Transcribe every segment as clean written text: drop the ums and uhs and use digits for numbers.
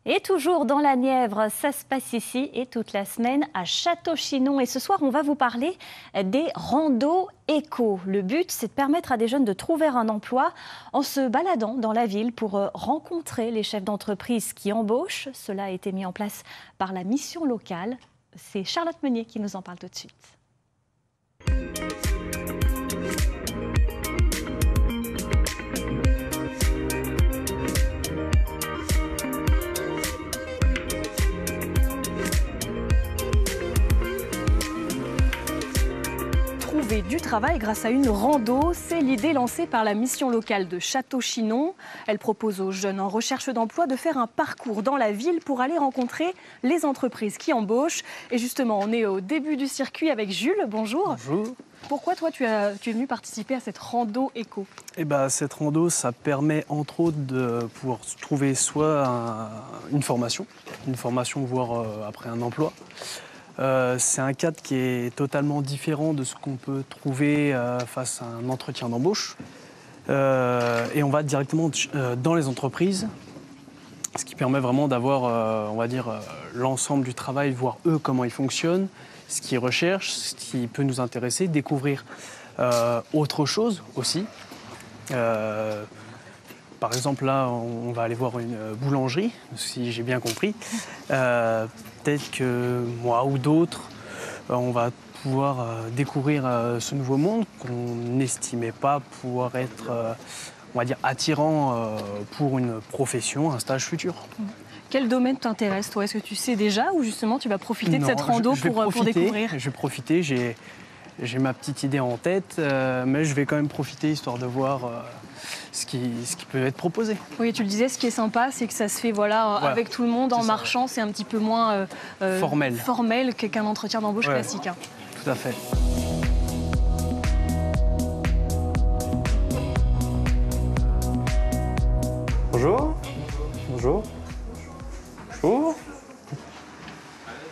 Et toujours dans la Nièvre, ça se passe ici et toute la semaine à Château-Chinon. Et ce soir, on va vous parler des randos éco. Le but, c'est de permettre à des jeunes de trouver un emploi en se baladant dans la ville pour rencontrer les chefs d'entreprise qui embauchent. Cela a été mis en place par la mission locale. C'est Charlotte Meunier qui nous en parle tout de suite. Trouver du travail grâce à une rando, c'est l'idée lancée par la mission locale de Château-Chinon. Elle propose aux jeunes en recherche d'emploi de faire un parcours dans la ville pour aller rencontrer les entreprises qui embauchent. Et justement, on est au début du circuit avec Jules. Bonjour. Bonjour. Pourquoi toi, tu es venu participer à cette rando éco? Cette rando, ça permet entre autres de pouvoir trouver soit une formation, voire après un emploi. C'est un cadre qui est totalement différent de ce qu'on peut trouver face à un entretien d'embauche. Et on va directement dans les entreprises, ce qui permet vraiment d'avoir, l'ensemble du travail, voir eux comment ils fonctionnent, ce qu'ils recherchent, ce qui peut nous intéresser, découvrir autre chose aussi. Par exemple, là, on va aller voir une boulangerie, si j'ai bien compris. Peut-être que moi ou d'autres, on va pouvoir découvrir ce nouveau monde qu'on n'estimait pas pouvoir être, attirant pour une profession, un stage futur. Quel domaine t'intéresse, toi? Est-ce que tu sais déjà ou justement tu vas profiter de cette rando pour découvrir? Je vais profiter, j'ai ma petite idée en tête, mais je vais quand même profiter histoire de voir ce qui peut être proposé. Oui, tu le disais, ce qui est sympa, c'est que ça se fait avec tout le monde en marchant. C'est un petit peu moins formel qu'un entretien d'embauche classique. Hein. Tout à fait. Bonjour. Bonjour. Bonjour.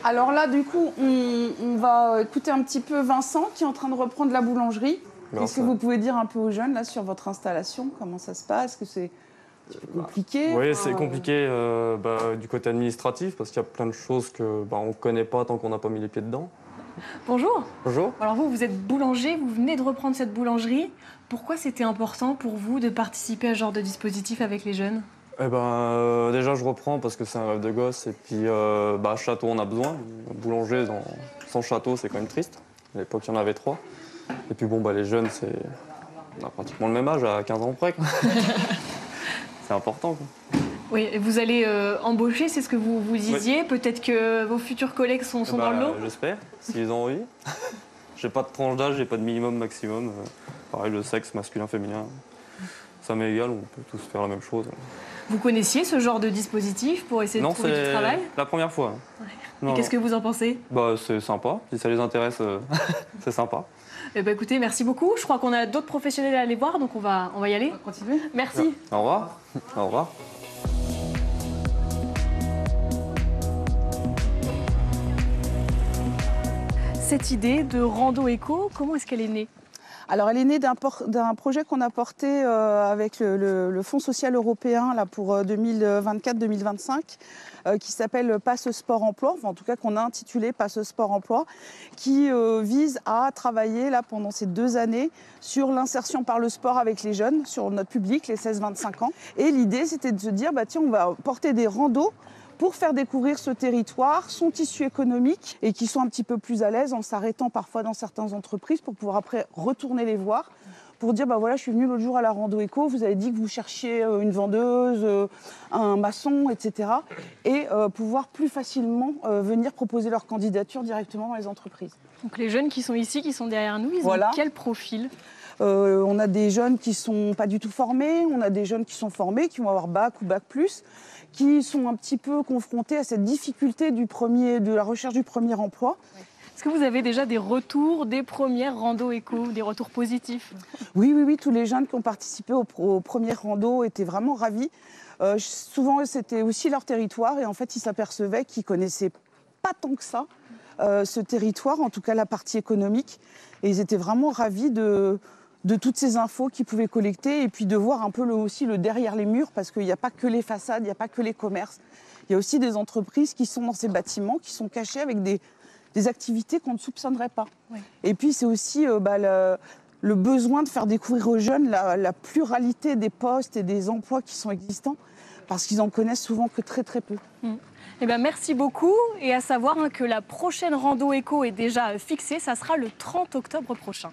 Alors là, du coup, on va écouter un petit peu Vincent qui est en train de reprendre la boulangerie. Qu'est-ce que vous pouvez dire un peu aux jeunes là, sur votre installation? Comment ça se passe? Est-ce que c'est compliqué? Oui, c'est compliqué du côté administratif parce qu'il y a plein de choses qu'on ne connaît pas tant qu'on n'a pas mis les pieds dedans. Bonjour. Bonjour. Alors vous êtes boulanger, vous venez de reprendre cette boulangerie. Pourquoi c'était important pour vous de participer à ce genre de dispositif avec les jeunes? Déjà, je reprends parce que c'est un rêve de gosse. Et puis, château, on a besoin. Boulanger sans château, c'est quand même triste. À l'époque, il y en avait 3. Et puis, les jeunes, on a pratiquement le même âge, à 15 ans près. C'est important, quoi. Oui, et vous allez embaucher, c'est ce que vous disiez. Oui. Peut-être que vos futurs collègues sont dans le lot. J'espère, s'ils ont envie. J'ai pas de tranche d'âge, j'ai pas de minimum, maximum. Pareil, le sexe, masculin, féminin. Ça m'est égal, on peut tous faire la même chose. Vous connaissiez ce genre de dispositif pour essayer de trouver du travail? Non, c'est la première fois. Ouais. Et qu'est-ce que vous en pensez? C'est sympa. Si ça les intéresse, c'est sympa. Écoutez, merci beaucoup. Je crois qu'on a d'autres professionnels à aller voir, donc on va y aller. On va continuer. Merci. Au revoir. Au revoir. Cette idée de rando éco, comment est-ce qu'elle est née? Alors, elle est née d'un projet qu'on a porté avec le Fonds social européen là, pour 2024-2025, qui s'appelle Passe Sport Emploi, en tout cas qu'on a intitulé Passe Sport Emploi, qui vise à travailler là, pendant ces 2 années sur l'insertion par le sport avec les jeunes, sur notre public, les 16-25 ans. Et l'idée, c'était de se dire, tiens, on va porter des randos pour faire découvrir ce territoire, son tissu économique, et qui sont un petit peu plus à l'aise en s'arrêtant parfois dans certaines entreprises pour pouvoir après retourner les voir, pour dire, je suis venue l'autre jour à la rando éco, vous avez dit que vous cherchiez une vendeuse, un maçon, etc. Et pouvoir plus facilement venir proposer leur candidature directement dans les entreprises. Donc les jeunes qui sont ici, qui sont derrière nous, ils ont quel profil? On a des jeunes qui ne sont pas du tout formés, on a des jeunes qui sont formés, qui vont avoir bac ou bac plus, qui sont un petit peu confrontés à cette difficulté de la recherche du premier emploi. Est-ce que vous avez déjà des retours des premières randos éco, des retours positifs? Oui, tous les jeunes qui ont participé aux premières randos étaient vraiment ravis. Souvent, c'était aussi leur territoire et en fait, ils s'apercevaient qu'ils ne connaissaient pas tant que ça ce territoire, en tout cas la partie économique. Et ils étaient vraiment ravis de de toutes ces infos qu'ils pouvaient collecter et puis de voir un peu aussi le derrière les murs parce qu'il n'y a pas que les façades, il n'y a pas que les commerces. Il y a aussi des entreprises qui sont dans ces bâtiments, qui sont cachées avec des activités qu'on ne soupçonnerait pas. Oui. Et puis c'est aussi le besoin de faire découvrir aux jeunes la pluralité des postes et des emplois qui sont existants parce qu'ils en connaissent souvent que très très peu. Eh bien, merci beaucoup. Et à savoir que la prochaine rando éco est déjà fixée, ça sera le 30 octobre prochain.